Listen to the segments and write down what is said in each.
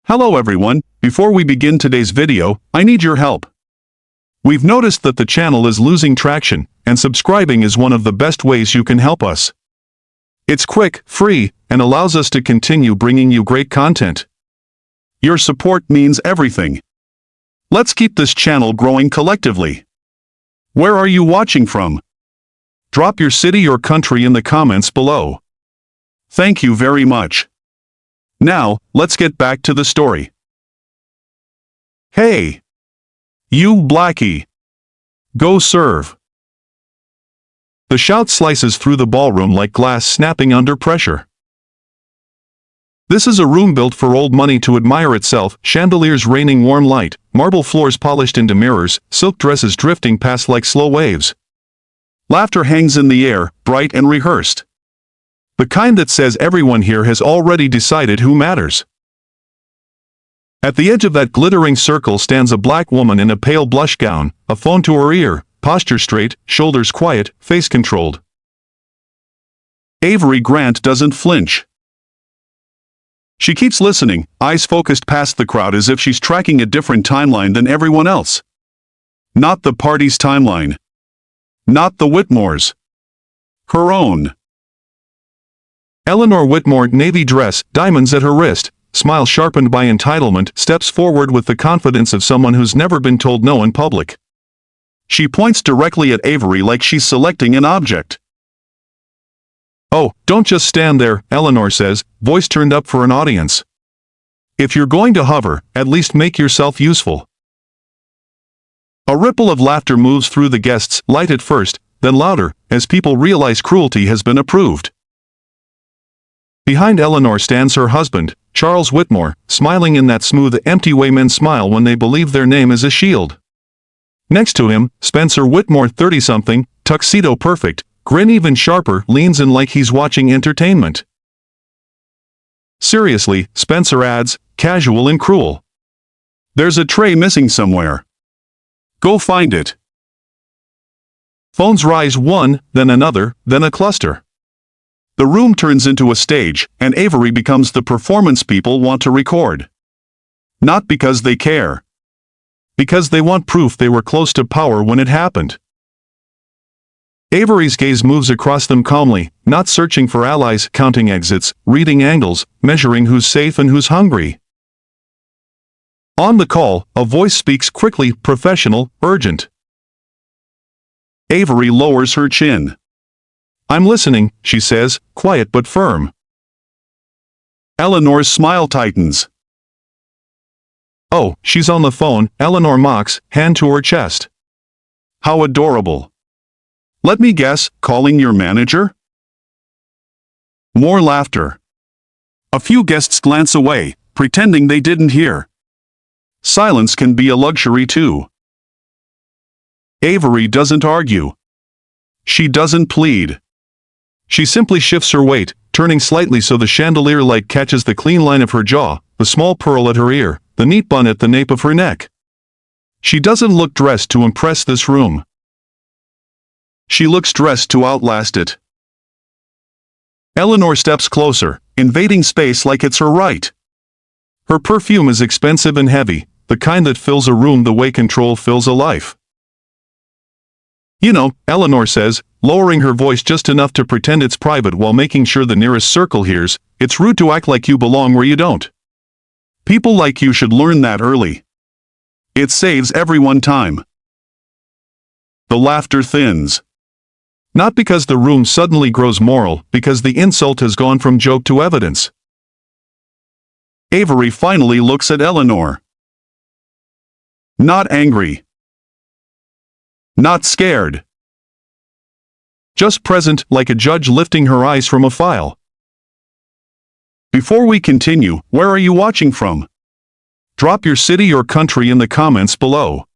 Hello everyone, before we begin today's video, I need your help. We've noticed that the channel is losing traction, and subscribing is one of the best ways you can help us. It's quick, free, and allows us to continue bringing you great content. Your support means everything. Let's keep this channel growing collectively. Where are you watching from? Drop your city or country in the comments below. Thank you very much. Now, let's get back to the story. Hey! You Blackie! Go serve! The shout slices through the ballroom like glass snapping under pressure. This is a room built for old money to admire itself, chandeliers raining warm light, marble floors polished into mirrors, silk dresses drifting past like slow waves. Laughter hangs in the air, bright and rehearsed. The kind that says everyone here has already decided who matters. At the edge of that glittering circle stands a black woman in a pale blush gown, a phone to her ear, posture straight, shoulders quiet, face controlled. Avery Grant doesn't flinch. She keeps listening, eyes focused past the crowd as if she's tracking a different timeline than everyone else. Not the party's timeline. Not the Whitmore's. Her own. Eleanor Whitmore, navy dress, diamonds at her wrist, smile sharpened by entitlement, steps forward with the confidence of someone who's never been told no in public. She points directly at Avery like she's selecting an object. "Oh, don't just stand there," Eleanor says, voice turned up for an audience. "If you're going to hover, at least make yourself useful." A ripple of laughter moves through the guests, light at first, then louder, as people realize cruelty has been approved. Behind Eleanor stands her husband, Charles Whitmore, smiling in that smooth, empty way men smile when they believe their name is a shield. Next to him, Spencer Whitmore, 30-something, tuxedo perfect, grin even sharper, leans in like he's watching entertainment. Seriously, Spencer adds, casual and cruel. "There's a tray missing somewhere. Go find it." Phones rise one, then another, then a cluster. The room turns into a stage, and Avery becomes the performance people want to record. Not because they care. Because they want proof they were close to power when it happened. Avery's gaze moves across them calmly, not searching for allies, counting exits, reading angles, measuring who's safe and who's hungry. On the call, a voice speaks quickly, professional, urgent. Avery lowers her chin. "I'm listening," she says, quiet but firm. Eleanor's smile tightens. "Oh, she's on the phone," Eleanor mocks, hand to her chest. "How adorable. Let me guess, calling your manager?" More laughter. A few guests glance away, pretending they didn't hear. Silence can be a luxury too. Avery doesn't argue. She doesn't plead. She simply shifts her weight, turning slightly so the chandelier light catches the clean line of her jaw, the small pearl at her ear, the neat bun at the nape of her neck. She doesn't look dressed to impress this room. She looks dressed to outlast it. Eleanor steps closer, invading space like it's her right. Her perfume is expensive and heavy, the kind that fills a room the way control fills a life. "You know," Eleanor says, lowering her voice just enough to pretend it's private while making sure the nearest circle hears, "it's rude to act like you belong where you don't. People like you should learn that early. It saves everyone time." The laughter thins. Not because the room suddenly grows moral, because the insult has gone from joke to evidence. Avery finally looks at Eleanor. Not angry. Not scared. Just present, like a judge lifting her eyes from a file. Before we continue, where are you watching from? Drop your city or country in the comments below.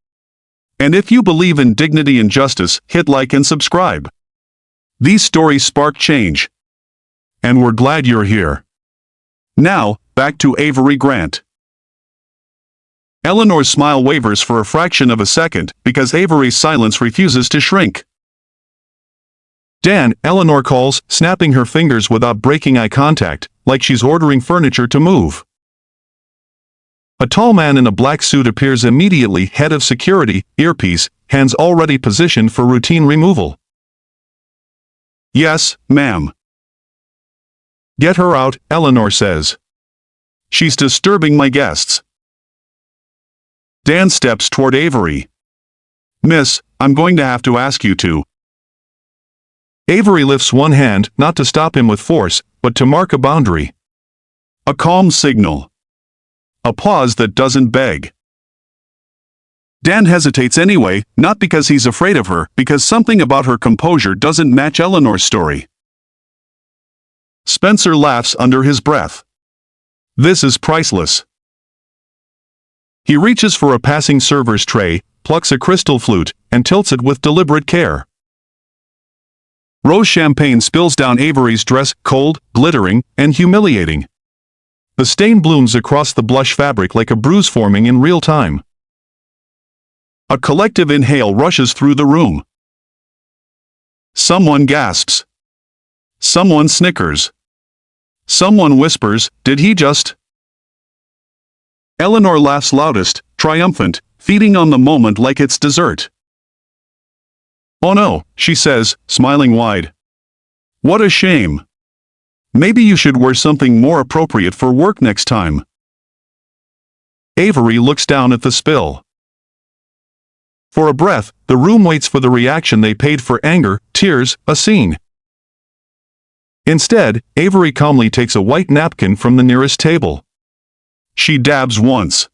And if you believe in dignity and justice, hit like and subscribe. These stories spark change. And we're glad you're here. Now, back to Avery Grant. Eleanor's smile wavers for a fraction of a second, because Avery's silence refuses to shrink. "Dan," Eleanor calls, snapping her fingers without breaking eye contact, like she's ordering furniture to move. A tall man in a black suit appears immediately, head of security, earpiece, hands already positioned for routine removal. Yes, ma'am. Get her out, Eleanor says. She's disturbing my guests. Dan steps toward Avery. Miss, I'm going to have to ask you to. Avery lifts one hand, not to stop him with force, but to mark a boundary. A calm signal. A pause that doesn't beg. Dan hesitates anyway, not because he's afraid of her, because something about her composure doesn't match Eleanor's story. Spencer laughs under his breath. This is priceless. He reaches for a passing server's tray, plucks a crystal flute, and tilts it with deliberate care. Rose champagne spills down Avery's dress, cold, glittering, and humiliating. The stain blooms across the blush fabric like a bruise forming in real time. A collective inhale rushes through the room. Someone gasps. Someone snickers. Someone whispers, "Did he just?" Eleanor laughs loudest, triumphant, feeding on the moment like it's dessert. "Oh no," she says, smiling wide. "What a shame. Maybe you should wear something more appropriate for work next time." Avery looks down at the spill. For a breath, the room waits for the reaction they paid for: anger, tears, a scene. Instead, Avery calmly takes a white napkin from the nearest table. She dabs once.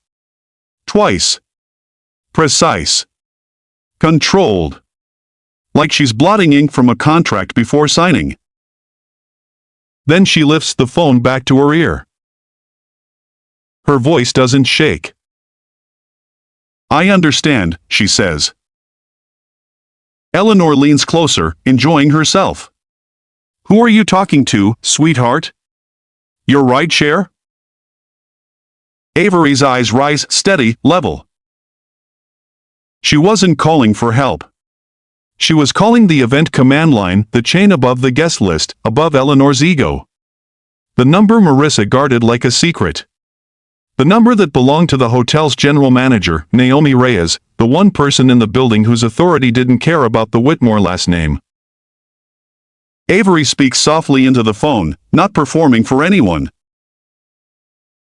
Twice. Precise. Controlled. Like she's blotting ink from a contract before signing. Then she lifts the phone back to her ear. Her voice doesn't shake. "I understand," she says. Eleanor leans closer, enjoying herself. "Who are you talking to, sweetheart? Your rideshare?" Avery's eyes rise, steady, level. She wasn't calling for help. She was calling the event command line, the chain above the guest list, above Eleanor's ego. The number Marissa guarded like a secret. The number that belonged to the hotel's general manager, Naomi Reyes, the one person in the building whose authority didn't care about the Whitmore last name. Avery speaks softly into the phone, not performing for anyone.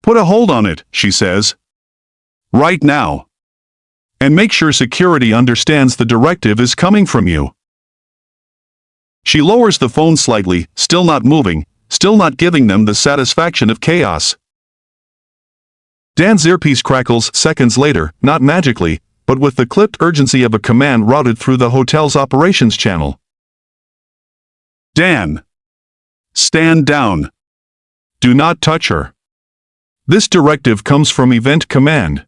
"Put a hold on it," she says. "Right now. And make sure security understands the directive is coming from you." She lowers the phone slightly, still not moving, still not giving them the satisfaction of chaos. Dan's earpiece crackles seconds later, not magically, but with the clipped urgency of a command routed through the hotel's operations channel. "Dan. Stand down. Do not touch her. This directive comes from Event Command.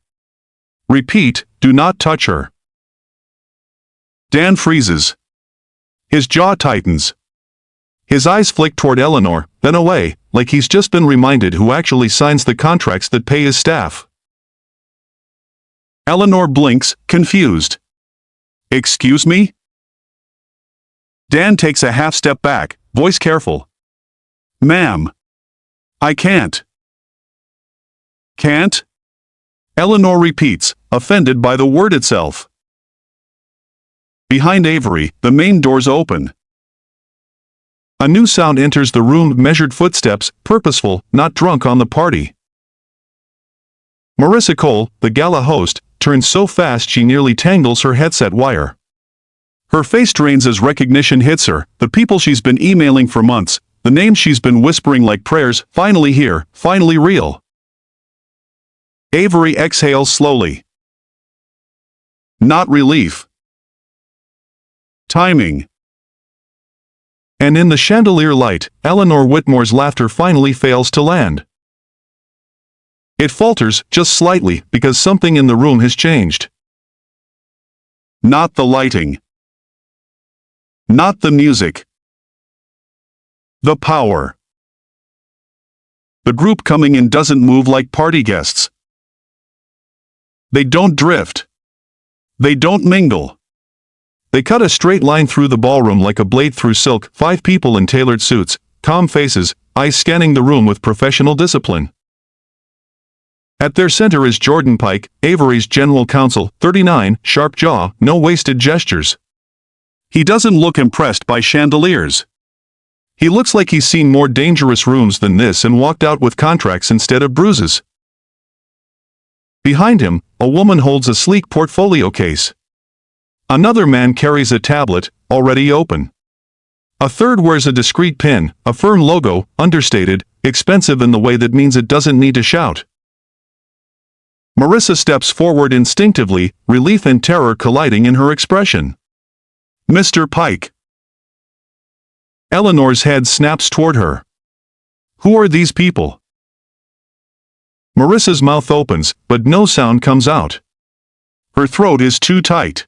Repeat, do not touch her." Dan freezes. His jaw tightens. His eyes flick toward Eleanor, then away, like he's just been reminded who actually signs the contracts that pay his staff. Eleanor blinks, confused. "Excuse me?" Dan takes a half step back, voice careful. "Ma'am. I can't." "Can't?" Eleanor repeats, offended by the word itself. Behind Avery, the main doors open. A new sound enters the room: measured footsteps, purposeful, not drunk on the party. Marissa Cole, the gala host, turns so fast she nearly tangles her headset wire. Her face drains as recognition hits her, the people she's been emailing for months, the names she's been whispering like prayers, finally here, finally real. Avery exhales slowly. Not relief. Timing. And in the chandelier light, Eleanor Whitmore's laughter finally fails to land. It falters, just slightly, because something in the room has changed. Not the lighting. Not the music. The power. The group coming in doesn't move like party guests. They don't drift. They don't mingle. They cut a straight line through the ballroom like a blade through silk, 5 people in tailored suits, calm faces, eyes scanning the room with professional discipline. At their center is Jordan Pike, Avery's general counsel, 39, sharp jaw, no wasted gestures. He doesn't look impressed by chandeliers. He looks like he's seen more dangerous rooms than this and walked out with contracts instead of bruises. Behind him, a woman holds a sleek portfolio case. Another man carries a tablet, already open. A third wears a discreet pin, a firm logo, understated, expensive in the way that means it doesn't need to shout. Marissa steps forward instinctively, relief and terror colliding in her expression. Mr. Pike. Eleanor's head snaps toward her. Who are these people? Marissa's mouth opens, but no sound comes out. Her throat is too tight.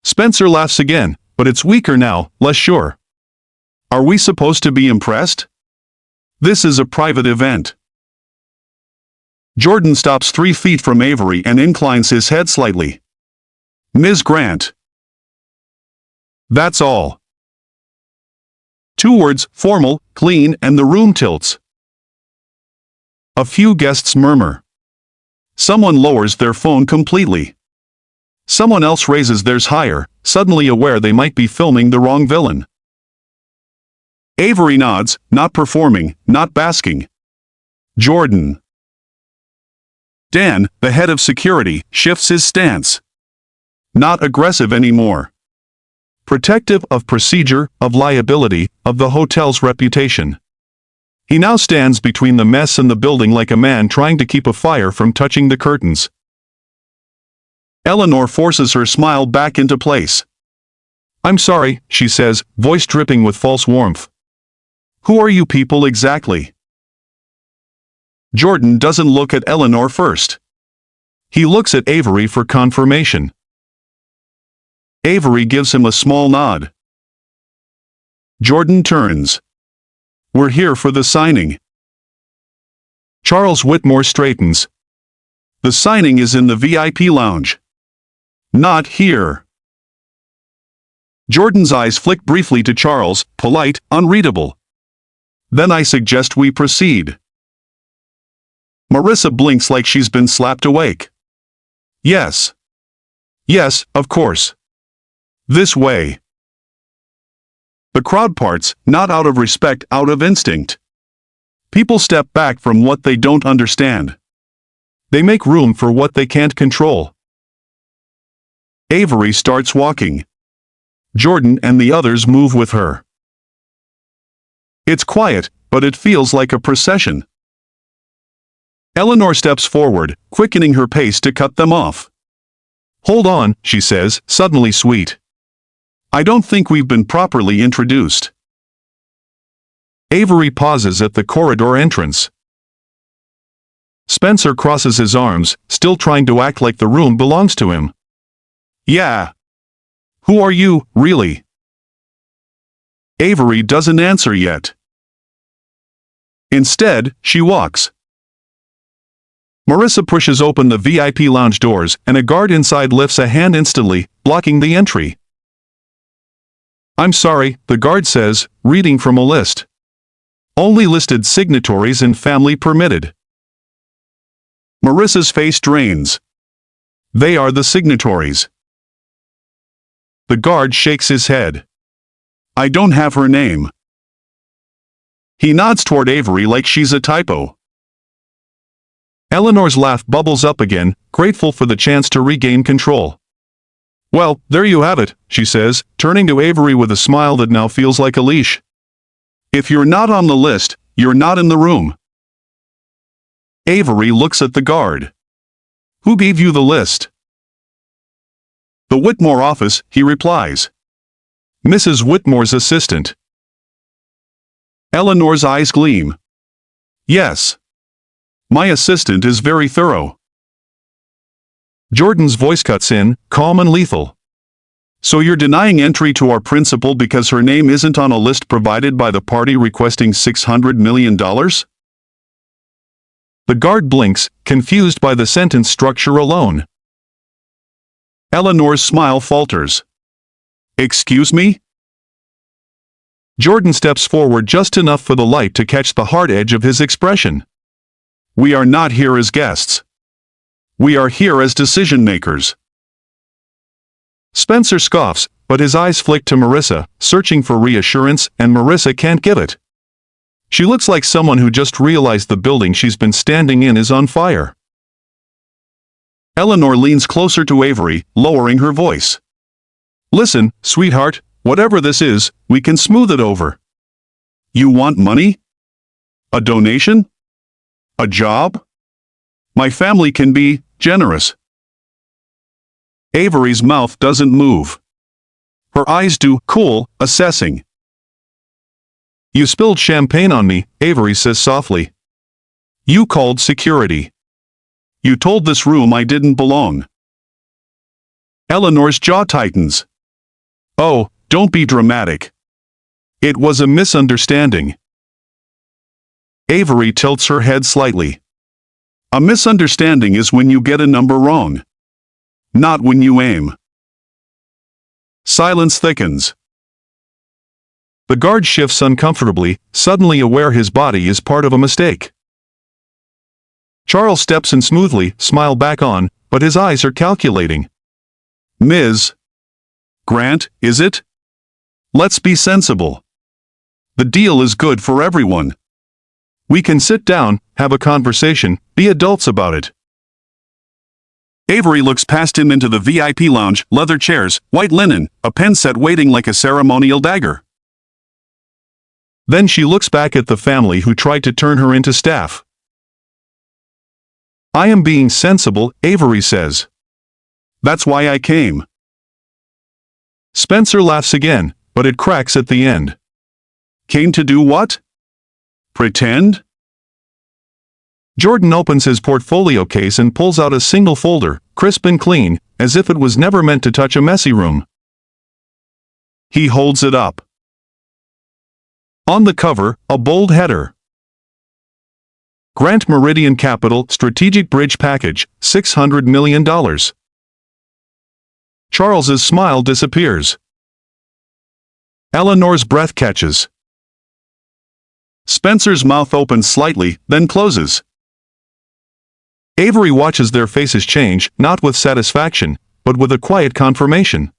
Spencer laughs again, but it's weaker now, less sure. Are we supposed to be impressed? This is a private event. Jordan stops 3 feet from Avery and inclines his head slightly. Ms. Grant. That's all. 2 words, formal, clean, and the room tilts. A few guests murmur. Someone lowers their phone completely. Someone else raises theirs higher, suddenly aware they might be filming the wrong villain. Avery nods, not performing, not basking. Jordan. Dan, the head of security, shifts his stance. Not aggressive anymore. Protective of procedure, of liability, of the hotel's reputation. He now stands between the mess and the building like a man trying to keep a fire from touching the curtains. Eleanor forces her smile back into place. I'm sorry, she says, voice dripping with false warmth. Who are you people exactly? Jordan doesn't look at Eleanor first. He looks at Avery for confirmation. Avery gives him a small nod. Jordan turns. We're here for the signing. Charles Whitmore straightens. The signing is in the VIP lounge. Not here. Jordan's eyes flick briefly to Charles, polite, unreadable. Then I suggest we proceed. Marissa blinks like she's been slapped awake. Yes. Yes, of course. This way. The crowd parts, not out of respect, out of instinct. People step back from what they don't understand. They make room for what they can't control. Avery starts walking. Jordan and the others move with her. It's quiet, but it feels like a procession. Eleanor steps forward, quickening her pace to cut them off. Hold on, she says, suddenly sweet. I don't think we've been properly introduced. Avery pauses at the corridor entrance. Spencer crosses his arms, still trying to act like the room belongs to him. Yeah. Who are you, really? Avery doesn't answer yet. Instead, she walks. Marissa pushes open the VIP lounge doors, and a guard inside lifts a hand instantly, blocking the entry. I'm sorry, the guard says, reading from a list. Only listed signatories and family permitted. Marissa's face drains. They are the signatories. The guard shakes his head. I don't have her name. He nods toward Avery like she's a typo. Eleanor's laugh bubbles up again, grateful for the chance to regain control. Well, there you have it, she says, turning to Avery with a smile that now feels like a leash. If you're not on the list, you're not in the room. Avery looks at the guard. Who gave you the list? The Whitmore office, he replies. Mrs. Whitmore's assistant. Eleanor's eyes gleam. Yes. My assistant is very thorough. Jordan's voice cuts in, calm and lethal. So you're denying entry to our principal because her name isn't on a list provided by the party requesting $600 million? The guard blinks, confused by the sentence structure alone. Eleanor's smile falters. Excuse me? Jordan steps forward just enough for the light to catch the hard edge of his expression. We are not here as guests. We are here as decision makers. Spencer scoffs, but his eyes flick to Marissa, searching for reassurance, and Marissa can't give it. She looks like someone who just realized the building she's been standing in is on fire. Eleanor leans closer to Avery, lowering her voice. Listen, sweetheart, whatever this is, we can smooth it over. You want money? A donation? A job? My family can be generous. Avery's mouth doesn't move. Her eyes do, cool, assessing. You spilled champagne on me, Avery says softly. You called security. You told this room I didn't belong. Eleanor's jaw tightens. Oh, don't be dramatic. It was a misunderstanding. Avery tilts her head slightly. A misunderstanding is when you get a number wrong. Not when you aim. Silence thickens. The guard shifts uncomfortably, suddenly aware his body is part of a mistake. Charles steps in smoothly, smile back on, but his eyes are calculating. Ms. Grant, is it? Let's be sensible. The deal is good for everyone. We can sit down, have a conversation, be adults about it. Avery looks past him into the VIP lounge, leather chairs, white linen, a pen set waiting like a ceremonial dagger. Then she looks back at the family who tried to turn her into staff. I am being sensible, Avery says. That's why I came. Spencer laughs again, but it cracks at the end. Came to do what? Pretend? Jordan opens his portfolio case and pulls out a single folder, crisp and clean, as if it was never meant to touch a messy room. He holds it up. On the cover, a bold header. Grant Meridian Capital Strategic Bridge Package, $600 million. Charles's smile disappears. Eleanor's breath catches. Spencer's mouth opens slightly, then closes. Avery watches their faces change, not with satisfaction, but with a quiet confirmation.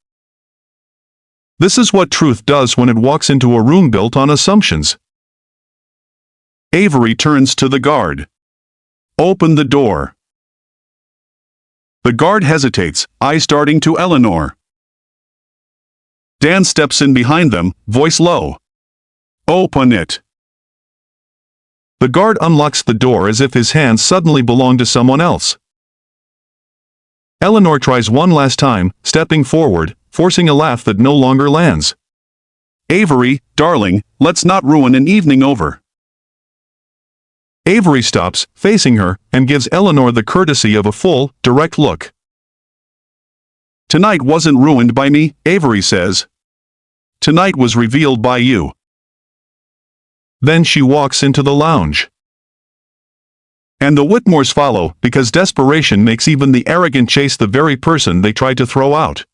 This is what truth does when it walks into a room built on assumptions. Avery turns to the guard. Open the door. The guard hesitates, eyes darting to Eleanor. Dan steps in behind them, voice low. Open it. The guard unlocks the door as if his hands suddenly belong to someone else. Eleanor tries one last time, stepping forward, forcing a laugh that no longer lands. Avery, darling, let's not ruin an evening over. Avery stops, facing her, and gives Eleanor the courtesy of a full, direct look. Tonight wasn't ruined by me, Avery says. Tonight was revealed by you. Then she walks into the lounge. And the Whitmores follow, because desperation makes even the arrogant chase the very person they tried to throw out.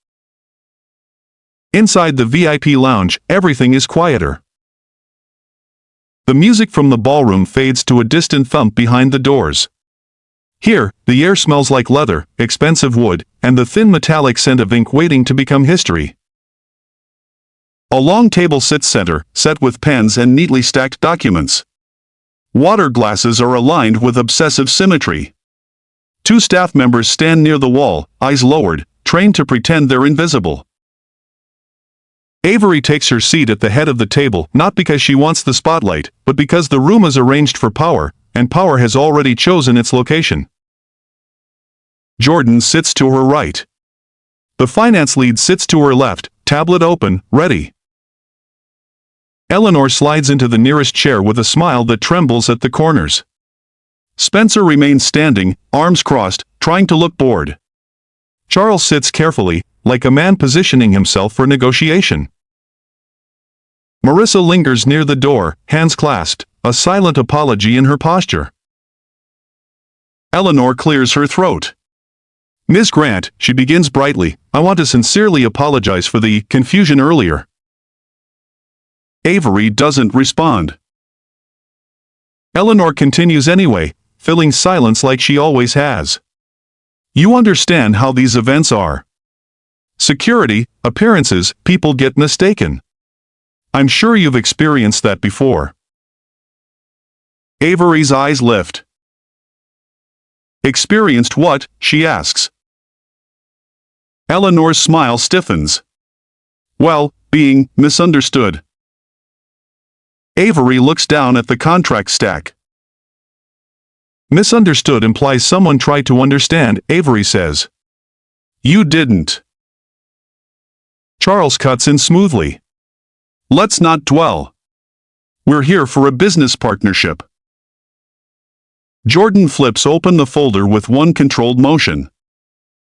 Inside the VIP lounge, everything is quieter. The music from the ballroom fades to a distant thump behind the doors. Here, the air smells like leather, expensive wood, and the thin metallic scent of ink waiting to become history. A long table sits center, set with pens and neatly stacked documents. Water glasses are aligned with obsessive symmetry. Two staff members stand near the wall, eyes lowered, trained to pretend they're invisible. Avery takes her seat at the head of the table, not because she wants the spotlight, but because the room is arranged for power, and power has already chosen its location. Jordan sits to her right. The finance lead sits to her left, tablet open, ready. Eleanor slides into the nearest chair with a smile that trembles at the corners. Spencer remains standing, arms crossed, trying to look bored. Charles sits carefully, like a man positioning himself for negotiation. Marissa lingers near the door, hands clasped, a silent apology in her posture. Eleanor clears her throat. Ms. Grant, she begins brightly, I want to sincerely apologize for the confusion earlier. Avery doesn't respond. Eleanor continues anyway, filling silence like she always has. You understand how these events are. Security, appearances, people get mistaken. I'm sure you've experienced that before. Avery's eyes lift. Experienced what? She asks. Eleanor's smile stiffens. Well, being misunderstood. Avery looks down at the contract stack. Misunderstood implies someone tried to understand, Avery says. You didn't. Charles cuts in smoothly. Let's not dwell. We're here for a business partnership. Jordan flips open the folder with one controlled motion.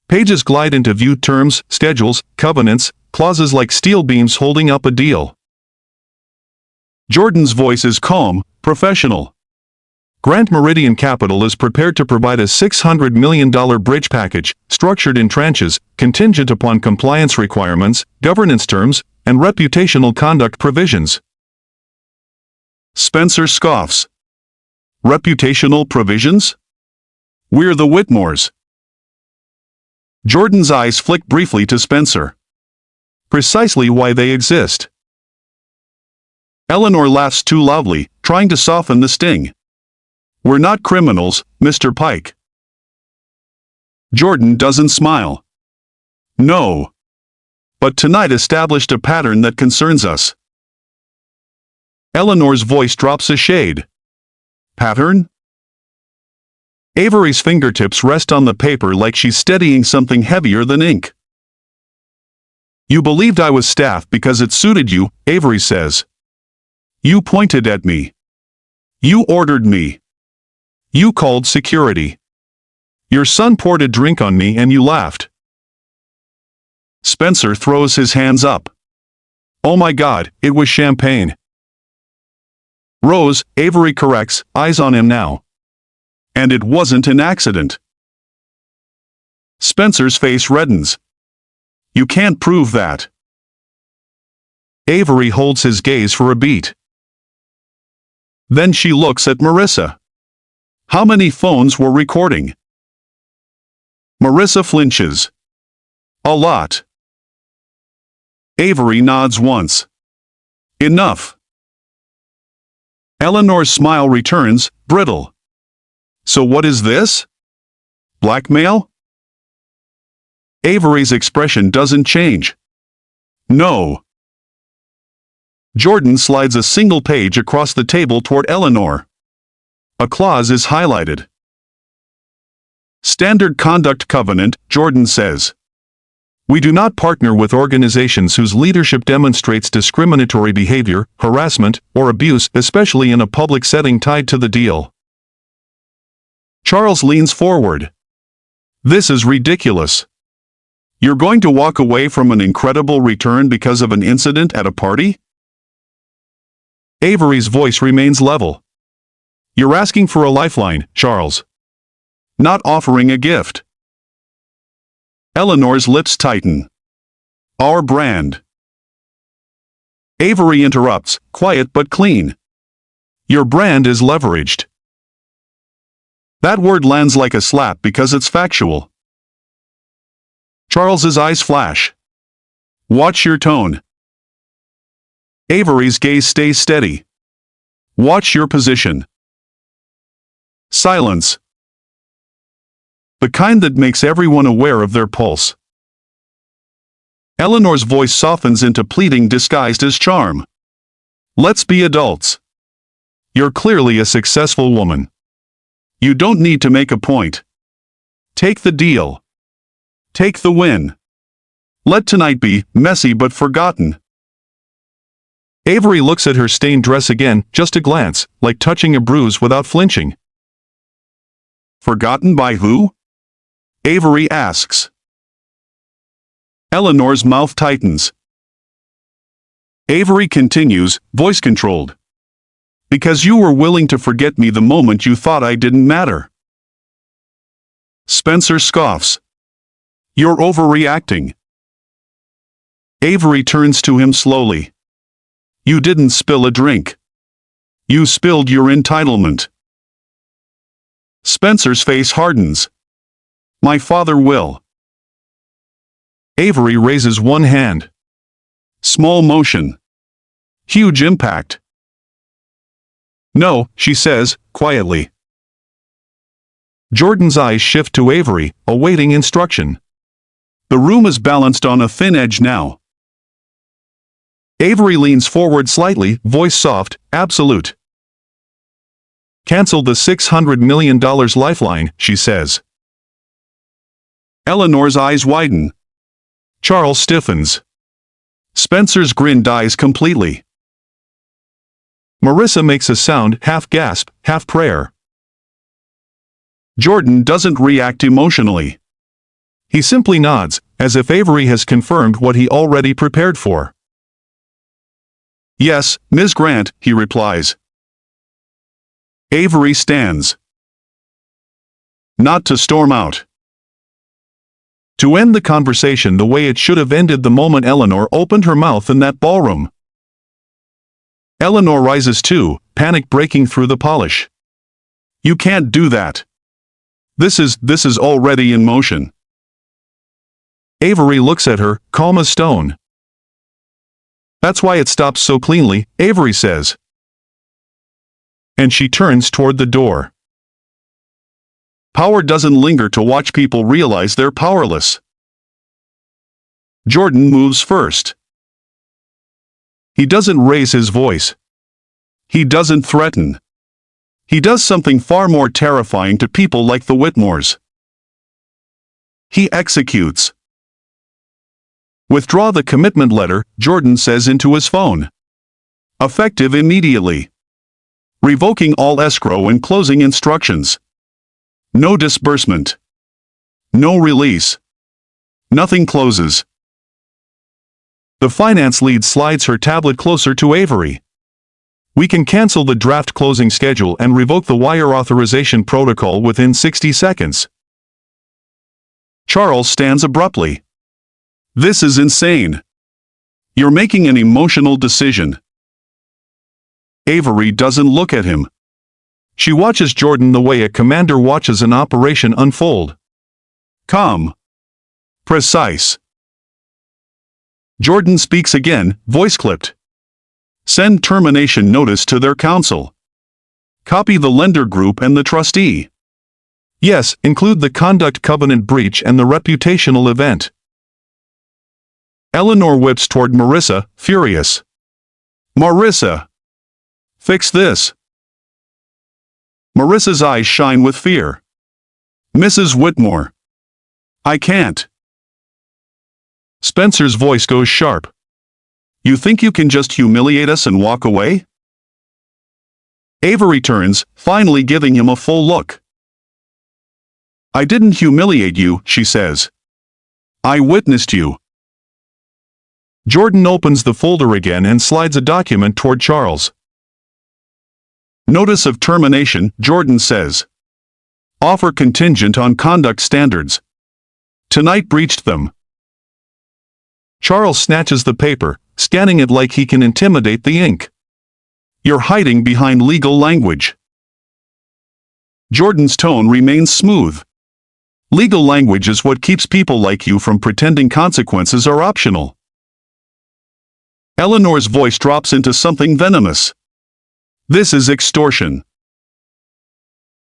Pages glide into view: terms, schedules, covenants, clauses like steel beams holding up a deal. Jordan's voice is calm, professional. Grant Meridian Capital is prepared to provide a $600 million bridge package, structured in tranches, contingent upon compliance requirements, governance terms, and reputational conduct provisions. Spencer scoffs. Reputational provisions? We're the Whitmores. Jordan's eyes flick briefly to Spencer. Precisely why they exist. Eleanor laughs too loudly, trying to soften the sting. We're not criminals, Mr. Pike. Jordan doesn't smile. No. But tonight established a pattern that concerns us. Eleanor's voice drops a shade. Pattern? Avery's fingertips rest on the paper like she's steadying something heavier than ink. You believed I was staff because it suited you, Avery says. You pointed at me. You ordered me. You called security. Your son poured a drink on me and you laughed. Spencer throws his hands up. Oh my God, it was champagne. Rose, Avery corrects, eyes on him now. And it wasn't an accident. Spencer's face reddens. You can't prove that. Avery holds his gaze for a beat. Then she looks at Marissa. How many phones were recording? Marissa flinches. A lot. Avery nods once. Enough. Eleanor's smile returns, brittle. So what is this? Blackmail? Avery's expression doesn't change. No. Jordan slides a single page across the table toward Eleanor. A clause is highlighted. Standard Conduct Covenant, Jordan says. We do not partner with organizations whose leadership demonstrates discriminatory behavior, harassment, or abuse, especially in a public setting tied to the deal. Charles leans forward. This is ridiculous. You're going to walk away from an incredible return because of an incident at a party? Avery's voice remains level. You're asking for a lifeline, Charles. Not offering a gift. Eleanor's lips tighten. Our brand. Avery interrupts, quiet but clean. Your brand is leveraged. That word lands like a slap because it's factual. Charles's eyes flash. Watch your tone. Avery's gaze stays steady. Watch your position. Silence. The kind that makes everyone aware of their pulse. Eleanor's voice softens into pleading disguised as charm. Let's be adults. You're clearly a successful woman. You don't need to make a point. Take the deal. Take the win. Let tonight be messy but forgotten. Avery looks at her stained dress again, just a glance, like touching a bruise without flinching. Forgotten by who? Avery asks. Eleanor's mouth tightens. Avery continues, voice controlled. Because you were willing to forget me the moment you thought I didn't matter. Spencer scoffs. You're overreacting. Avery turns to him slowly. You didn't spill a drink. You spilled your entitlement. Spencer's face hardens. My father will. Avery raises one hand. Small motion. Huge impact. No, she says, quietly. Jordan's eyes shift to Avery, awaiting instruction. The room is balanced on a thin edge now. Avery leans forward slightly, voice soft, absolute. Cancel the $600 million lifeline, she says. Eleanor's eyes widen. Charles stiffens. Spencer's grin dies completely. Marissa makes a sound, half gasp, half prayer. Jordan doesn't react emotionally. He simply nods, as if Avery has confirmed what he already prepared for. Yes, Ms. Grant, he replies. Avery stands. Not to storm out. To end the conversation the way it should have ended the moment Eleanor opened her mouth in that ballroom. Eleanor rises too, panic breaking through the polish. You can't do that. This is already in motion. Avery looks at her, calm as stone. That's why it stops so cleanly, Avery says. And she turns toward the door. Power doesn't linger to watch people realize they're powerless. Jordan moves first. He doesn't raise his voice. He doesn't threaten. He does something far more terrifying to people like the Whitmores. He executes. Withdraw the commitment letter, Jordan says into his phone. Effective immediately. Revoking all escrow and closing instructions. No disbursement. No release. Nothing closes. The finance lead slides her tablet closer to Avery. We can cancel the draft closing schedule and revoke the wire authorization protocol within 60 seconds. Charles stands abruptly. This is insane. You're making an emotional decision. Avery doesn't look at him. She watches Jordan the way a commander watches an operation unfold. Calm. Precise. Jordan speaks again, voice clipped. Send termination notice to their counsel. Copy the lender group and the trustee. Yes, include the conduct covenant breach and the reputational event. Eleanor whips toward Marissa, furious. Marissa! Fix this. Marissa's eyes shine with fear. Mrs. Whitmore. I can't. Spencer's voice goes sharp. You think you can just humiliate us and walk away? Avery turns, finally giving him a full look. I didn't humiliate you, she says. I witnessed you. Jordan opens the folder again and slides a document toward Charles. Notice of termination, Jordan says. Offer contingent on conduct standards. Tonight breached them. Charles snatches the paper, scanning it like he can intimidate the ink. You're hiding behind legal language. Jordan's tone remains smooth. Legal language is what keeps people like you from pretending consequences are optional. Eleanor's voice drops into something venomous. This is extortion.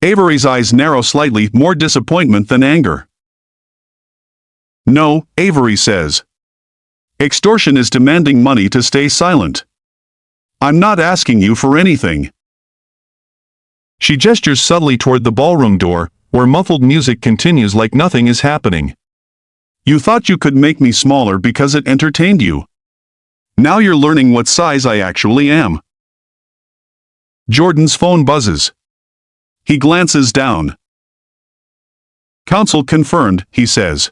Avery's eyes narrow slightly, more disappointment than anger. No, Avery says. Extortion is demanding money to stay silent. I'm not asking you for anything. She gestures subtly toward the ballroom door, where muffled music continues like nothing is happening. You thought you could make me smaller because it entertained you. Now you're learning what size I actually am. Jordan's phone buzzes. He glances down. Counsel confirmed, he says.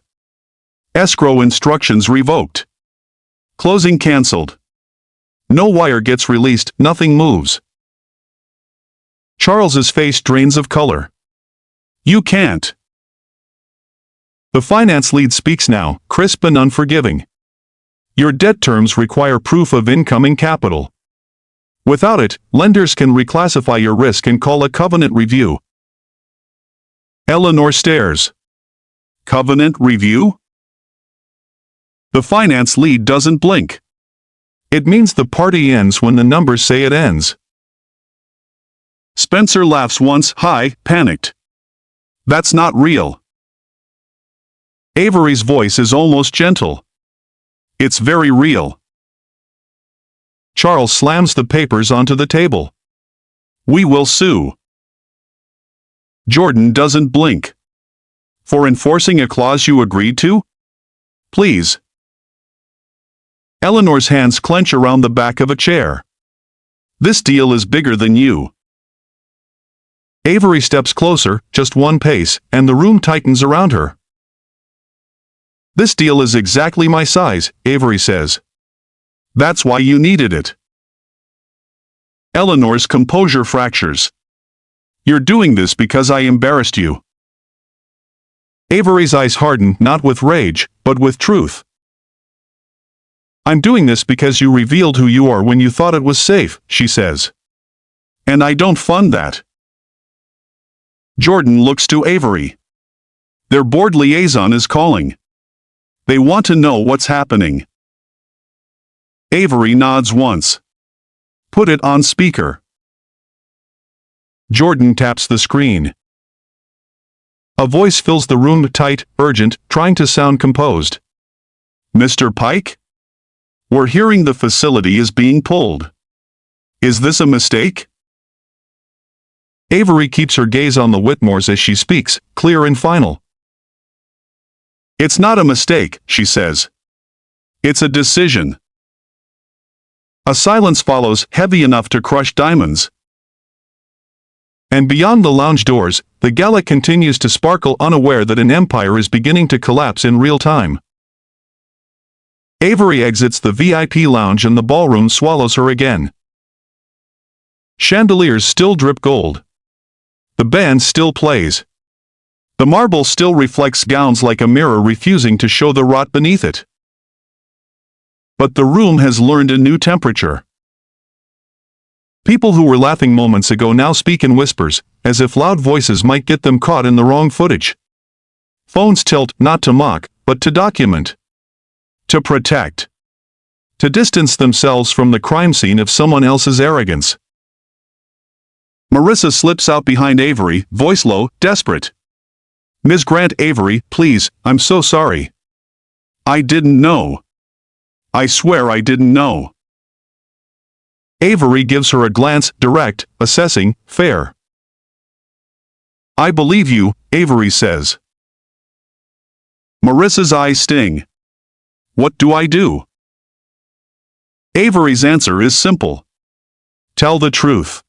Escrow instructions revoked. Closing cancelled. No wire gets released, nothing moves. Charles's face drains of color. You can't. The finance lead speaks now, crisp and unforgiving. Your debt terms require proof of incoming capital. Without it, lenders can reclassify your risk and call a covenant review. Eleanor stares. Covenant review? The finance lead doesn't blink. It means the party ends when the numbers say it ends. Spencer laughs once, high, panicked. That's not real. Avery's voice is almost gentle. It's very real. Charles slams the papers onto the table. We will sue. Jordan doesn't blink. For enforcing a clause you agreed to? Please. Eleanor's hands clench around the back of a chair. This deal is bigger than you. Avery steps closer, just one pace, and the room tightens around her. This deal is exactly my size, Avery says. That's why you needed it. Eleanor's composure fractures. You're doing this because I embarrassed you. Avery's eyes harden, not with rage, but with truth. I'm doing this because you revealed who you are when you thought it was safe, she says. And I don't fund that. Jordan looks to Avery. Their board liaison is calling. They want to know what's happening. Avery nods once. Put it on speaker. Jordan taps the screen. A voice fills the room, tight, urgent, trying to sound composed. Mr. Pike? We're hearing the facility is being pulled. Is this a mistake? Avery keeps her gaze on the Whitmores as she speaks, clear and final. It's not a mistake, she says. It's a decision. A silence follows, heavy enough to crush diamonds. And beyond the lounge doors, the gala continues to sparkle, unaware that an empire is beginning to collapse in real time. Avery exits the VIP lounge and the ballroom swallows her again. Chandeliers still drip gold. The band still plays. The marble still reflects gowns like a mirror, refusing to show the rot beneath it. But the room has learned a new temperature. People who were laughing moments ago now speak in whispers, as if loud voices might get them caught in the wrong footage. Phones tilt, not to mock, but to document. To protect. To distance themselves from the crime scene of someone else's arrogance. Marissa slips out behind Avery, voice low, desperate. Ms. Grant, Avery, please, I'm so sorry. I didn't know. I swear I didn't know. Avery gives her a glance, direct, assessing, fair. I believe you, Avery says. Marissa's eyes sting. What do I do? Avery's answer is simple. Tell the truth.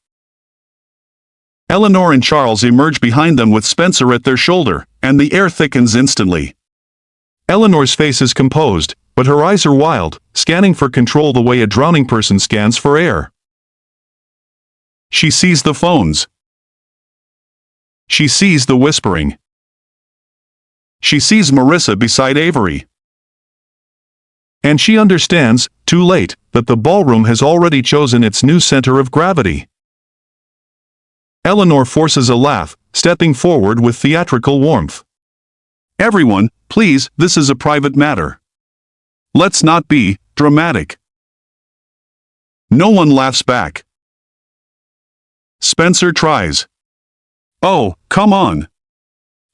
Eleanor and Charles emerge behind them with Spencer at their shoulder, and the air thickens instantly. Eleanor's face is composed, but her eyes are wild, scanning for control the way a drowning person scans for air. She sees the phones. She sees the whispering. She sees Marissa beside Avery. And she understands, too late, that the ballroom has already chosen its new center of gravity. Eleanor forces a laugh, stepping forward with theatrical warmth. Everyone, please, this is a private matter. Let's not be dramatic. No one laughs back. Spencer tries. Oh, come on.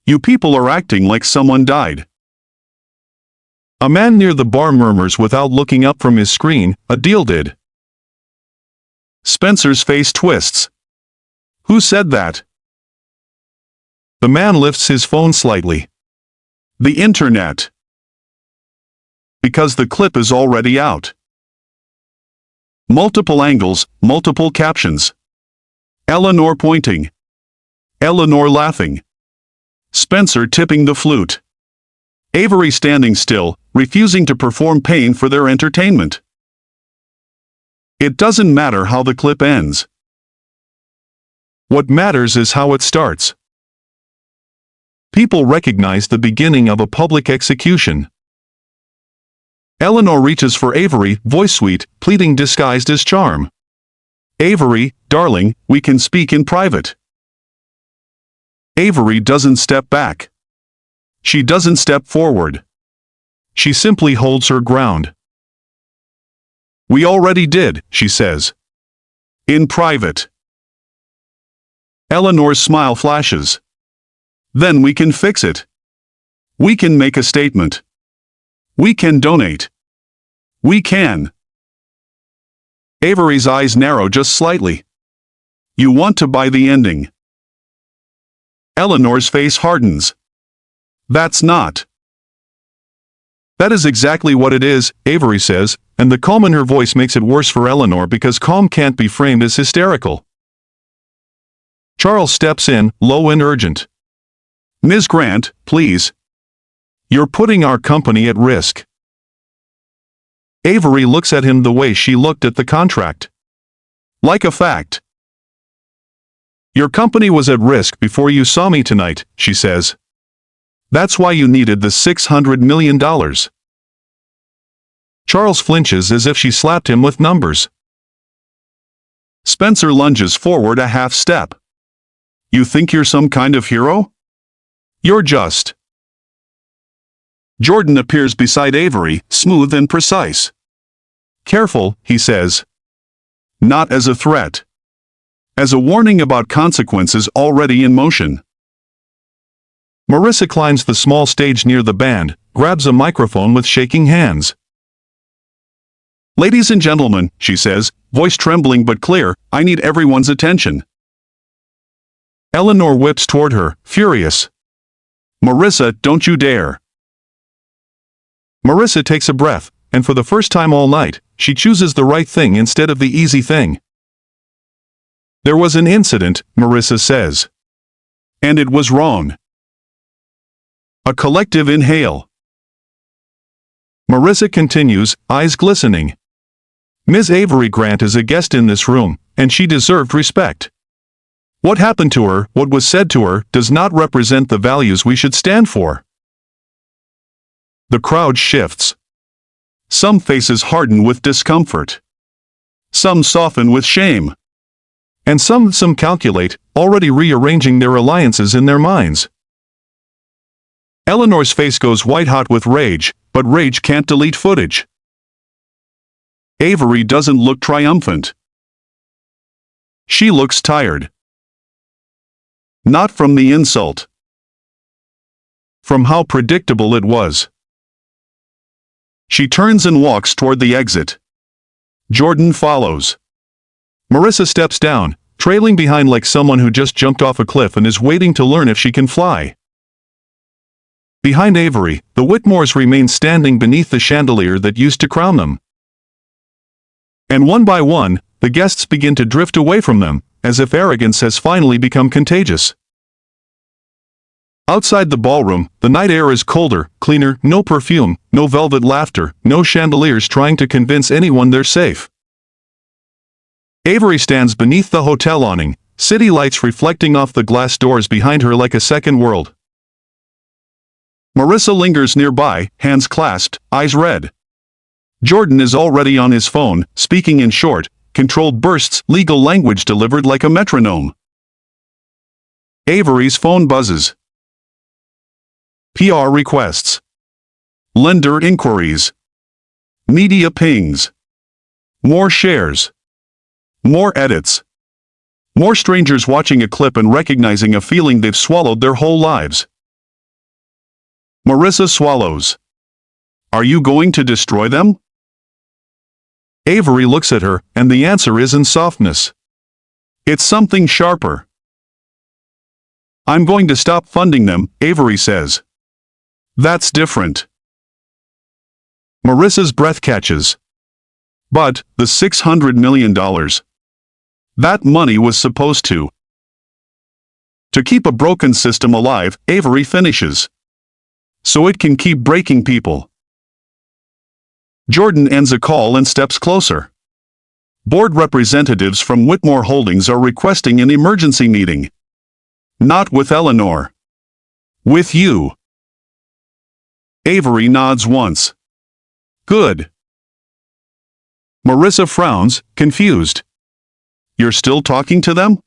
You people are acting like someone died. A man near the bar murmurs without looking up from his screen, a deal did. Spencer's face twists. Who said that? The man lifts his phone slightly. The internet. Because the clip is already out. Multiple angles, multiple captions. Eleanor pointing. Eleanor laughing. Spencer tipping the flute. Avery standing still, refusing to perform pain for their entertainment. It doesn't matter how the clip ends. What matters is how it starts. People recognize the beginning of a public execution. Eleanor reaches for Avery, voice sweet, pleading disguised as charm. Avery, darling, we can speak in private. Avery doesn't step back. She doesn't step forward. She simply holds her ground. We already did, she says. In private. Eleanor's smile flashes. Then we can fix it. We can make a statement. We can donate. We can. Avery's eyes narrow just slightly. You want to buy the ending. Eleanor's face hardens. That's not. That is exactly what it is, Avery says, and the calm in her voice makes it worse for Eleanor because calm can't be framed as hysterical. Charles steps in, low and urgent. Ms. Grant, please. You're putting our company at risk. Avery looks at him the way she looked at the contract. Like a fact. Your company was at risk before you saw me tonight, she says. That's why you needed the $600 million. Charles flinches as if she slapped him with numbers. Spencer lunges forward a half step. You think you're some kind of hero? You're just. Jordan appears beside Avery, smooth and precise. Careful, he says. Not as a threat. As a warning about consequences already in motion. Marissa climbs the small stage near the band, grabs a microphone with shaking hands. Ladies and gentlemen, she says, voice trembling but clear, I need everyone's attention. Eleanor whips toward her, furious. Marissa, don't you dare. Marissa takes a breath, and for the first time all night, she chooses the right thing instead of the easy thing. There was an incident, Marissa says. And it was wrong. A collective inhale. Marissa continues, eyes glistening. Ms. Avery Grant is a guest in this room, and she deserved respect. What happened to her, what was said to her, does not represent the values we should stand for. The crowd shifts. Some faces harden with discomfort. Some soften with shame. And some calculate, already rearranging their alliances in their minds. Eleanor's face goes white-hot with rage, but rage can't delete footage. Avery doesn't look triumphant. She looks tired. Not from the insult. From how predictable it was. She turns and walks toward the exit. Jordan follows. Marissa steps down, trailing behind like someone who just jumped off a cliff and is waiting to learn if she can fly. Behind Avery, the Whitmores remain standing beneath the chandelier that used to crown them. And one by one, the guests begin to drift away from them, as if arrogance has finally become contagious. Outside the ballroom, the night air is colder, cleaner, no perfume, no velvet laughter, no chandeliers trying to convince anyone they're safe. Avery stands beneath the hotel awning, city lights reflecting off the glass doors behind her like a second world. Marissa lingers nearby, hands clasped, eyes red. Jordan is already on his phone, speaking in short, controlled bursts, legal language delivered like a metronome. Avery's phone buzzes. PR requests. Lender inquiries. Media pings. More shares. More edits. More strangers watching a clip and recognizing a feeling they've swallowed their whole lives. Marissa swallows. Are you going to destroy them? Avery looks at her, and the answer isn't softness. It's something sharper. I'm going to stop funding them, Avery says. That's different. Marissa's breath catches. But, the $600 million. That money was supposed to keep a broken system alive, Avery finishes. So it can keep breaking people. Jordan ends a call and steps closer. Board representatives from Whitmore Holdings are requesting an emergency meeting. Not with Eleanor. With you. Avery nods once. Good. Marissa frowns, confused. You're still talking to them?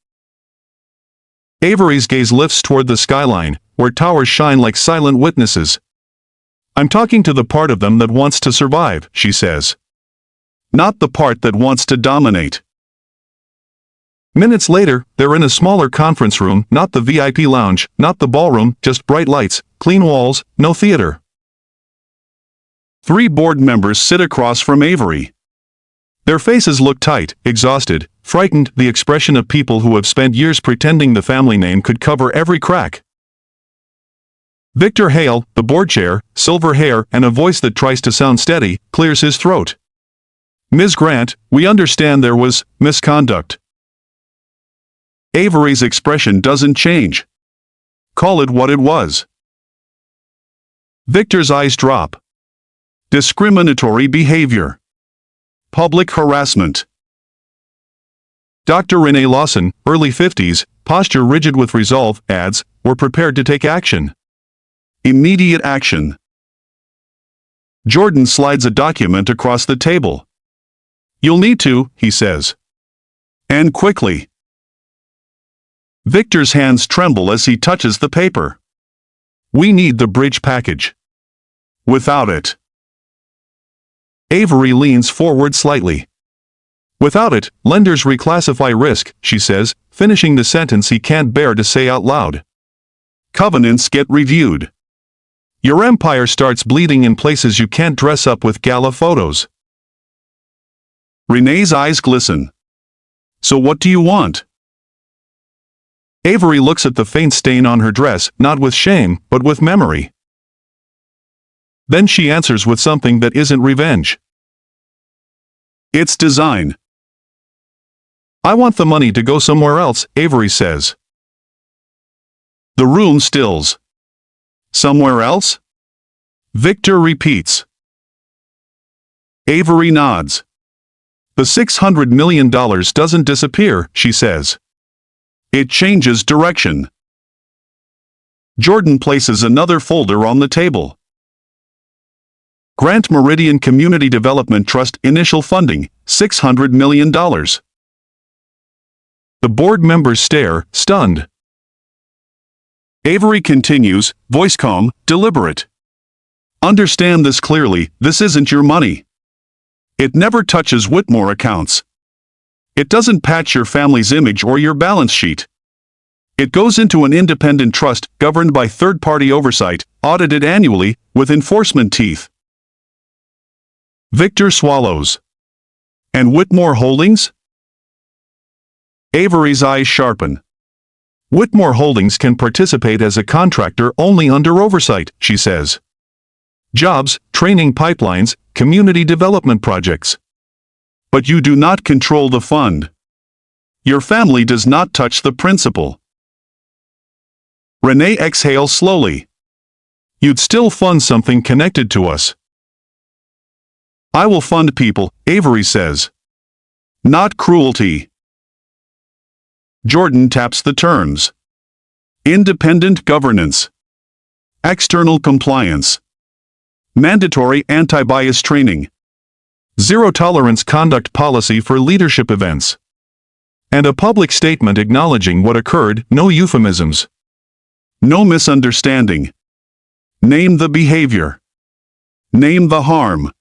Avery's gaze lifts toward the skyline, where towers shine like silent witnesses. I'm talking to the part of them that wants to survive, she says. Not the part that wants to dominate. Minutes later, they're in a smaller conference room, not the VIP lounge, not the ballroom, just bright lights, clean walls, no theater. 3 board members sit across from Avery. Their faces look tight, exhausted, frightened, the expression of people who have spent years pretending the family name could cover every crack. Victor Hale, the board chair, silver hair and a voice that tries to sound steady, clears his throat. Ms. Grant, we understand there was misconduct. Avery's expression doesn't change. Call it what it was. Victor's eyes drop. Discriminatory behavior. Public harassment. Dr. Renee Lawson, early 50s, posture rigid with resolve, adds, we're prepared to take action. Immediate action. Jordan slides a document across the table. You'll need to, he says. And quickly. Victor's hands tremble as he touches the paper. We need the bridge package. Without it. Avery leans forward slightly. Without it, lenders reclassify risk, she says, finishing the sentence he can't bear to say out loud. Covenants get reviewed. Your empire starts bleeding in places you can't dress up with gala photos. Renee's eyes glisten. So what do you want? Avery looks at the faint stain on her dress, not with shame, but with memory. Then she answers with something that isn't revenge. It's design. I want the money to go somewhere else, Avery says. The room stills. Somewhere else? Victor repeats. Avery nods. The $600 million doesn't disappear, she says. It changes direction. Jordan places another folder on the table. Grant Meridian Community Development Trust initial funding, $600 million. The board members stare, stunned. Avery continues, voice calm, deliberate. Understand this clearly, this isn't your money. It never touches Whitmore accounts. It doesn't patch your family's image or your balance sheet. It goes into an independent trust governed by third-party oversight, audited annually, with enforcement teeth. Victor swallows. And Whitmore Holdings? Avery's eyes sharpen. Whitmore Holdings can participate as a contractor only under oversight, she says. Jobs, training pipelines, community development projects. But you do not control the fund. Your family does not touch the principal. Renee exhales slowly. You'd still fund something connected to us. I will fund people, Avery says. Not cruelty. Jordan taps the terms. Independent governance. External compliance. Mandatory anti-bias training. Zero-tolerance conduct policy for leadership events. And a public statement acknowledging what occurred, no euphemisms. No misunderstanding. Name the behavior. Name the harm.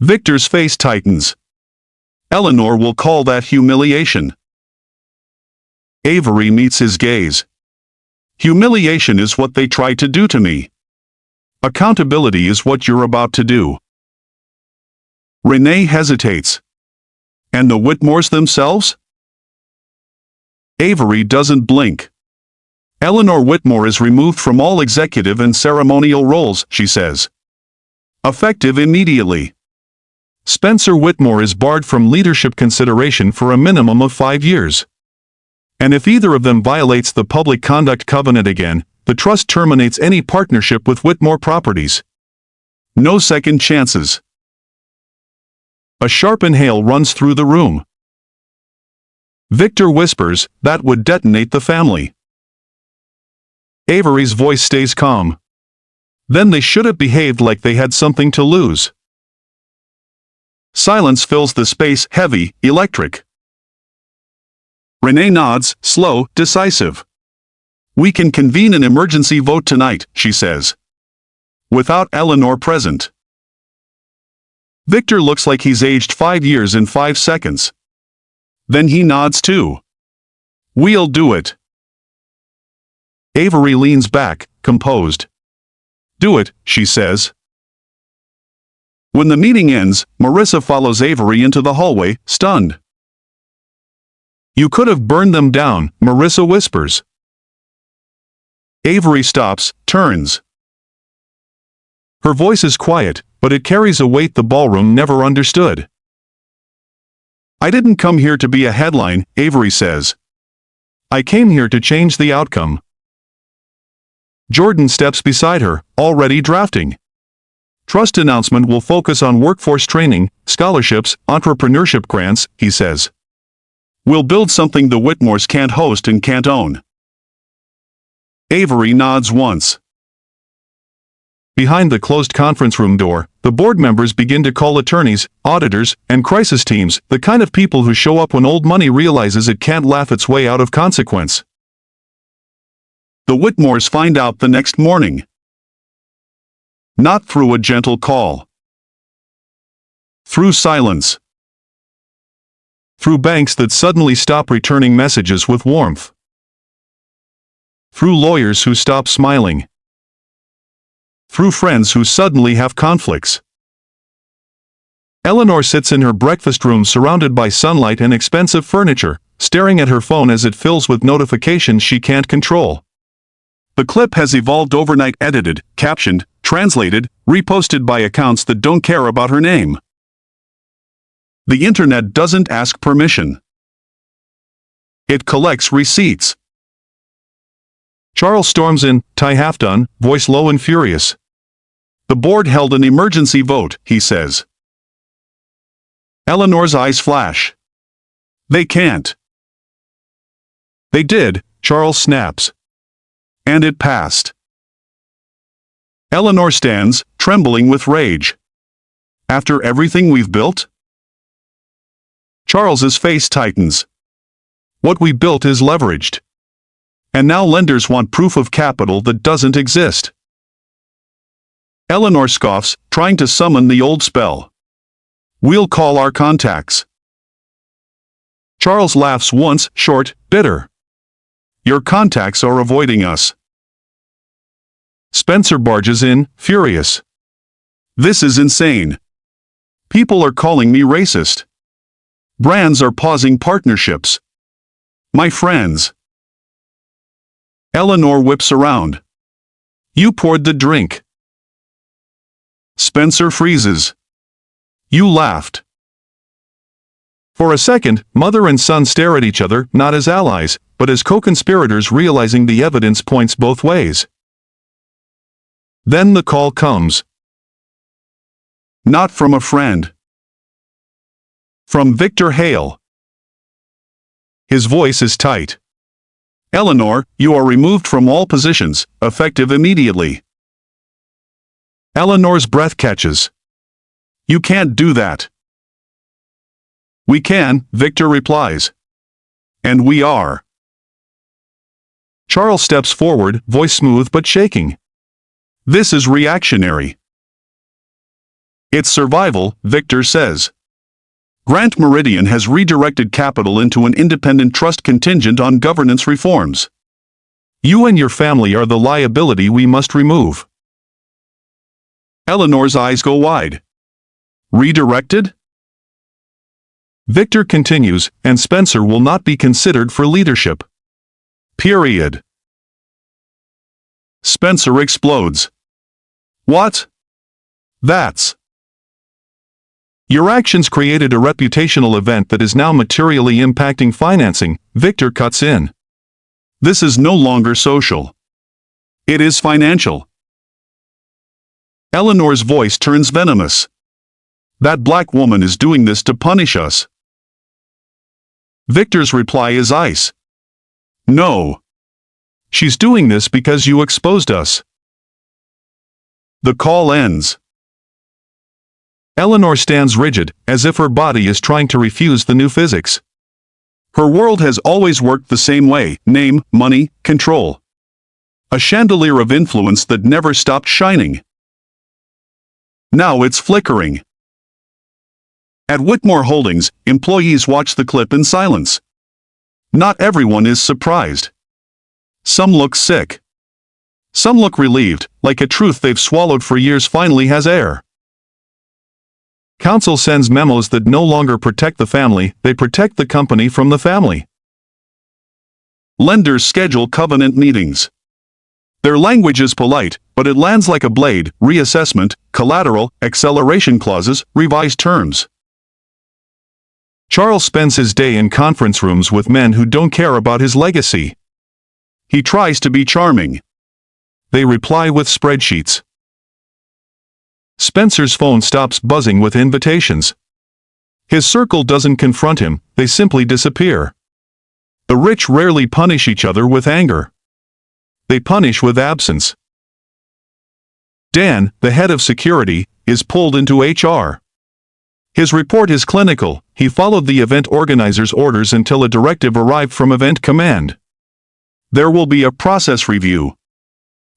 Victor's face tightens. Eleanor will call that humiliation. Avery meets his gaze. Humiliation is what they tried to do to me. Accountability is what you're about to do. Renee hesitates. And the Whitmores themselves? Avery doesn't blink. Eleanor Whitmore is removed from all executive and ceremonial roles, she says. Effective immediately. Spencer Whitmore is barred from leadership consideration for a minimum of 5 years. And if either of them violates the public conduct covenant again, the trust terminates any partnership with Whitmore Properties. No second chances. A sharp inhale runs through the room. Victor whispers, that would detonate the family. Avery's voice stays calm. Then they should have behaved like they had something to lose. Silence fills the space, heavy, electric. Renee nods, slow, decisive. We can convene an emergency vote tonight, she says. Without Eleanor present. Victor looks like he's aged 5 years in 5 seconds. Then he nods too. We'll do it. Avery leans back, composed. Do it, she says. When the meeting ends, Marissa follows Avery into the hallway, stunned. You could have burned them down, Marissa whispers. Avery stops, turns. Her voice is quiet, but it carries a weight the ballroom never understood. I didn't come here to be a headline, Avery says. I came here to change the outcome. Jordan steps beside her, already drafting. Trust announcement will focus on workforce training, scholarships, entrepreneurship grants, he says. We'll build something the Whitmores can't host and can't own. Avery nods once. Behind the closed conference room door, the board members begin to call attorneys, auditors, and crisis teams, the kind of people who show up when old money realizes it can't laugh its way out of consequence. The Whitmores find out the next morning. Not through a gentle call. Through silence. Through banks that suddenly stop returning messages with warmth. Through lawyers who stop smiling. Through friends who suddenly have conflicts. Eleanor sits in her breakfast room surrounded by sunlight and expensive furniture, staring at her phone as it fills with notifications she can't control. The clip has evolved overnight, edited, captioned, translated, reposted by accounts that don't care about her name. The internet doesn't ask permission. It collects receipts. Charles storms in, tie half done, voice low and furious. The board held an emergency vote, he says. Eleanor's eyes flash. They can't. They did, Charles snaps. And it passed. Eleanor stands, trembling with rage. After everything we've built? Charles's face tightens. What we built is leveraged. And now lenders want proof of capital that doesn't exist. Eleanor scoffs, trying to summon the old spell. We'll call our contacts. Charles laughs once, short, bitter. Your contacts are avoiding us. Spencer barges in, furious. This is insane. People are calling me racist. Brands are pausing partnerships. My friends. Eleanor whips around. You poured the drink. Spencer freezes. You laughed. For a second, mother and son stare at each other, not as allies, but as co-conspirators, realizing the evidence points both ways. Then the call comes. Not from a friend. From Victor Hale. His voice is tight. Eleanor, you are removed from all positions, effective immediately. Eleanor's breath catches. You can't do that. We can, Victor replies. And we are. Charles steps forward, voice smooth but shaking. This is reactionary. It's survival, Victor says. Grant Meridian has redirected capital into an independent trust contingent on governance reforms. You and your family are the liability we must remove. Eleanor's eyes go wide. Redirected? Victor continues, and Spencer will not be considered for leadership. Period. Spencer explodes. What? That's. Your actions created a reputational event that is now materially impacting financing, Victor cuts in. This is no longer social. It is financial. Eleanor's voice turns venomous. That black woman is doing this to punish us. Victor's reply is ice. No. She's doing this because you exposed us. The call ends. Eleanor stands rigid, as if her body is trying to refuse the new physics. Her world has always worked the same way: name, money, control. A chandelier of influence that never stopped shining. Now it's flickering. At Whitmore Holdings, employees watch the clip in silence. Not everyone is surprised. Some look sick. Some look relieved, like a truth they've swallowed for years finally has air. Counsel sends memos that no longer protect the family, they protect the company from the family. Lenders schedule covenant meetings. Their language is polite, but it lands like a blade: reassessment, collateral, acceleration clauses, revised terms. Charles spends his day in conference rooms with men who don't care about his legacy. He tries to be charming. They reply with spreadsheets. Spencer's phone stops buzzing with invitations. His circle doesn't confront him, they simply disappear. The rich rarely punish each other with anger. They punish with absence. Dan, the head of security, is pulled into HR. His report is clinical: he followed the event organizer's orders until a directive arrived from Event Command. There will be a process review.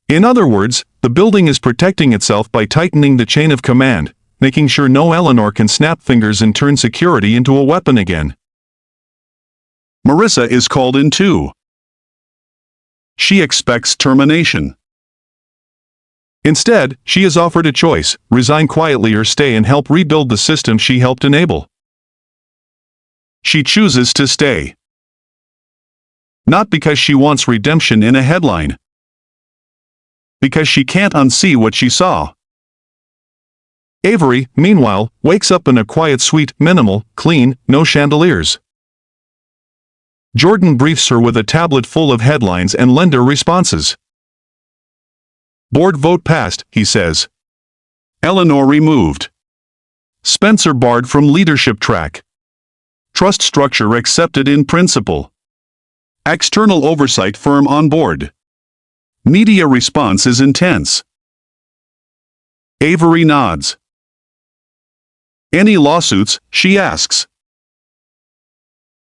In other words, the building is protecting itself by tightening the chain of command, making sure no Eleanor can snap fingers and turn security into a weapon again. Marissa is called in too. She expects termination. Instead, she is offered a choice: resign quietly or stay and help rebuild the system she helped enable. She chooses to stay. Not because she wants redemption in a headline. Because she can't unsee what she saw. Avery, meanwhile, wakes up in a quiet suite: minimal, clean, no chandeliers. Jordan briefs her with a tablet full of headlines and lender responses. Board vote passed, he says. Eleanor removed. Spencer barred from leadership track. Trust structure accepted in principle. External oversight firm on board. Media response is intense. Avery nods. Any lawsuits, she asks.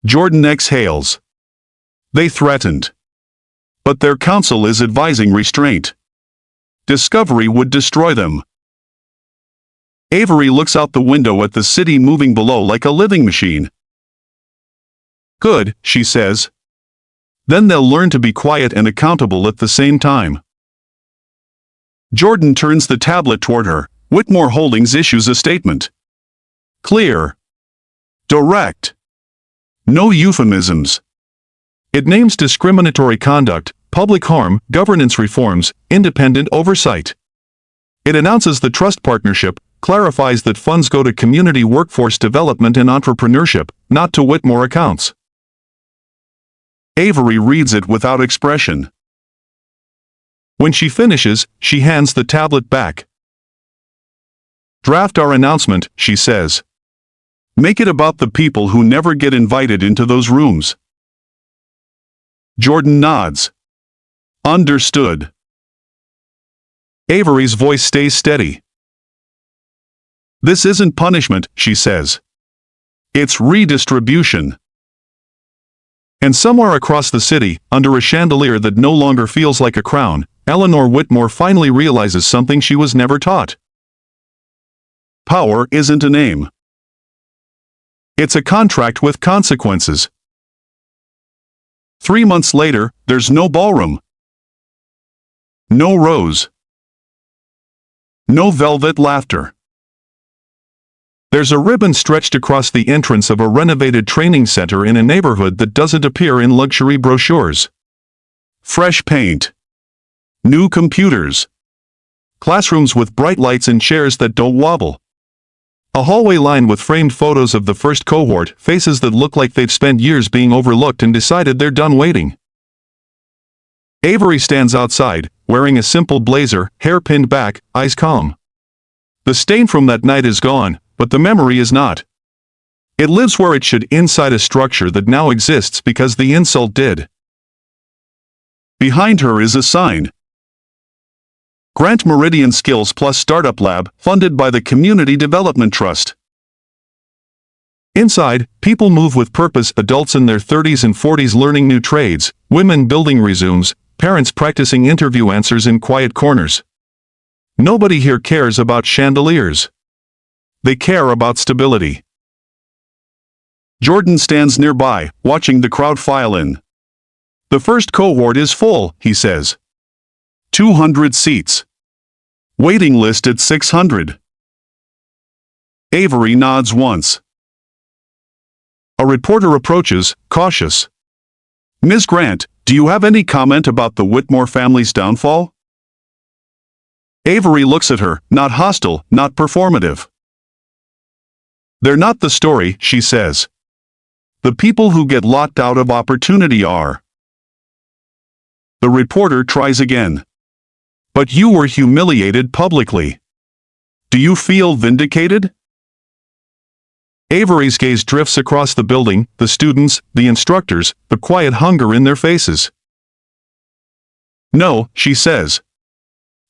Jordan exhales. They threatened. But their counsel is advising restraint. Discovery would destroy them. Avery looks out the window at the city moving below like a living machine. Good, she says. Then they'll learn to be quiet and accountable at the same time. Jordan turns the tablet toward her. Whitmore Holdings issues a statement. Clear. Direct. No euphemisms. It names discriminatory conduct, public harm, governance reforms, independent oversight. It announces the trust partnership, clarifies that funds go to community workforce development and entrepreneurship, not to Whitmore accounts. Avery reads it without expression. When she finishes, she hands the tablet back. Draft our announcement, she says. Make it about the people who never get invited into those rooms. Jordan nods. Understood. Avery's voice stays steady. This isn't punishment, she says. It's redistribution. And somewhere across the city, under a chandelier that no longer feels like a crown, Eleanor Whitmore finally realizes something she was never taught. Power isn't a name. It's a contract with consequences. 3 months later, there's no ballroom. No rose. No velvet laughter. There's a ribbon stretched across the entrance of a renovated training center in a neighborhood that doesn't appear in luxury brochures. Fresh paint. New computers. Classrooms with bright lights and chairs that don't wobble. A hallway lined with framed photos of the first cohort, faces that look like they've spent years being overlooked and decided they're done waiting. Avery stands outside, wearing a simple blazer, hair pinned back, eyes calm. The stain from that night is gone, but the memory is not. It lives where it should, inside a structure that now exists because the insult did. Behind her is a sign. Grant Meridian Skills Plus Startup Lab, funded by the Community Development Trust. Inside, people move with purpose, adults in their 30s and 40s learning new trades, women building resumes, parents practicing interview answers in quiet corners. Nobody here cares about chandeliers. They care about stability. Jordan stands nearby, watching the crowd file in. The first cohort is full, he says. 200 seats. Waiting list at 600. Avery nods once. A reporter approaches, cautious. Ms. Grant, do you have any comment about the Whitmore family's downfall? Avery looks at her, not hostile, not performative. They're not the story, she says. The people who get locked out of opportunity are. The reporter tries again. But you were humiliated publicly. Do you feel vindicated? Avery's gaze drifts across the building, the students, the instructors, the quiet hunger in their faces. No, she says.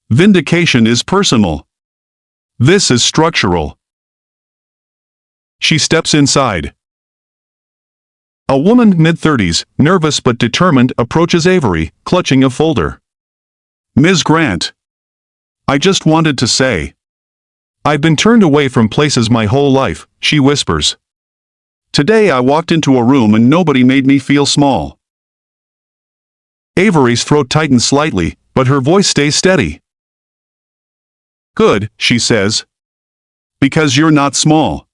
Vindication is personal. This is structural. She steps inside. A woman mid-30s, nervous but determined, approaches Avery, clutching a folder. Ms. Grant. I just wanted to say. I've been turned away from places my whole life, she whispers. Today I walked into a room and nobody made me feel small. Avery's throat tightens slightly, but her voice stays steady. Good, she says. Because you're not small.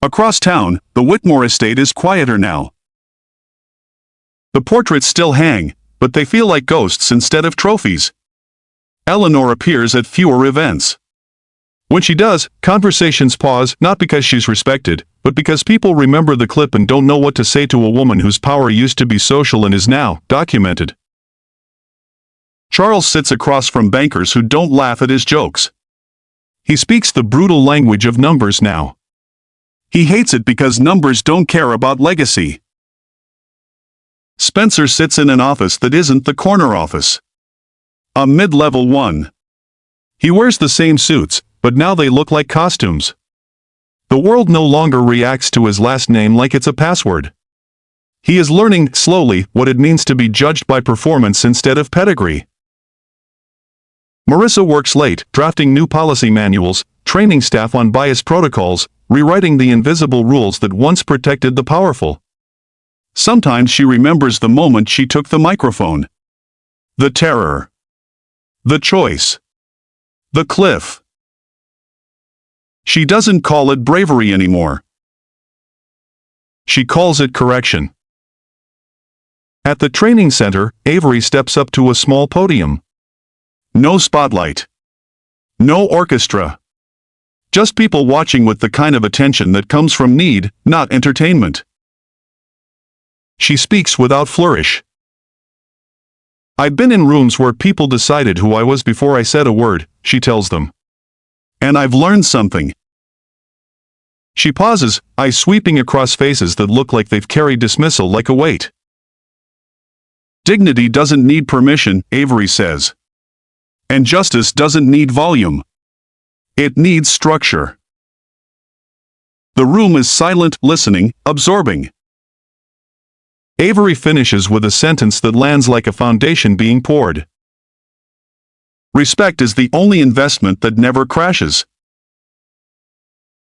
Across town, the Whitmore estate is quieter now. The portraits still hang, but they feel like ghosts instead of trophies. Eleanor appears at fewer events. When she does, conversations pause, not because she's respected, but because people remember the clip and don't know what to say to a woman whose power used to be social and is now documented. Charles sits across from bankers who don't laugh at his jokes. He speaks the brutal language of numbers now. He hates it because numbers don't care about legacy. Spencer sits in an office that isn't the corner office. A mid-level one. He wears the same suits, but now they look like costumes. The world no longer reacts to his last name like it's a password. He is learning, slowly, what it means to be judged by performance instead of pedigree. Marissa works late, drafting new policy manuals, training staff on bias protocols, rewriting the invisible rules that once protected the powerful. Sometimes she remembers the moment she took the microphone. The terror. The choice. The cliff. She doesn't call it bravery anymore. She calls it correction. At the training center, Avery steps up to a small podium. No spotlight. No orchestra. Just people watching with the kind of attention that comes from need, not entertainment. She speaks without flourish. I've been in rooms where people decided who I was before I said a word, she tells them. And I've learned something. She pauses, eyes sweeping across faces that look like they've carried dismissal like a weight. Dignity doesn't need permission, Avery says. And justice doesn't need volume. It needs structure. The room is silent, listening, absorbing. Avery finishes with a sentence that lands like a foundation being poured. Respect is the only investment that never crashes.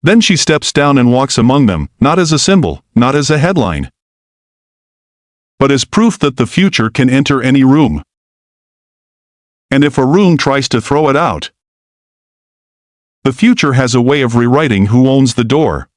Then she steps down and walks among them, not as a symbol, not as a headline, but as proof that the future can enter any room. And if a room tries to throw it out, the future has a way of rewriting who owns the door.